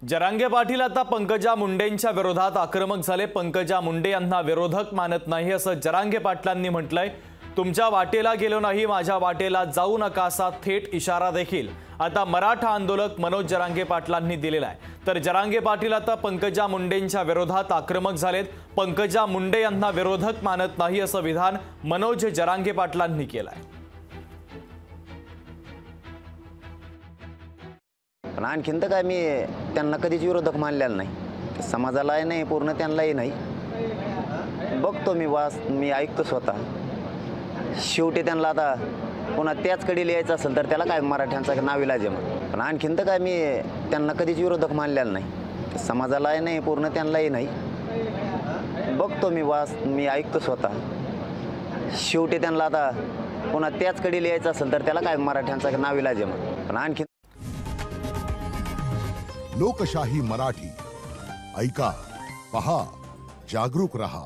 जरांगे पाटील आता पंकजा मुंडेंच्या विरोधात आक्रमक झाले। पंकजा मुंडे यांना विरोधक मानत नाही असं जरांगे पाटलांनी म्हटलंय। तुमच्या वाटेला गेलो नाही, माझ्या वाटेला जाऊ नका असा थेट इशारा देखील आता मराठा आंदोलक मनोज जरांगे पाटलांनी दिलेला आहे। तर जरांगे पाटील आता पंकजा मुंडेंच्या विरोधात आक्रमक झालेत। पंकजा मुंडे यांना विरोधक मानत नाही असं विधान मनोज जरांगे पाटलांनी केलंय। पण आणखीन तर काय मी त्यांना कधीच विरोधक मानलेला नाही, समाजालाही नाही, पूर्ण त्यांनाही नाही। बघतो मी ऐकतो स्वतः। शेवटी त्यांना आता पुन्हा त्याचकडे लिहायचं असेल तर त्याला काय मराठ्यांचा नाविलाज आहे मग। पण आणखीन तर काय मी त्यांना कधीच विरोधक मानलेला नाही, समाजालाही नाही, पूर्ण त्यांनाही नाही। बघतो मी ऐकतो स्वतः। शेवटी त्यांना आता पुन्हा त्याचकडे लिहायचं असेल तर त्याला काय मराठ्यांचा नाविलाज आहे मग। पण आणखीन लोकशाही मराठी ऐका, पहा, जागरूक रहा।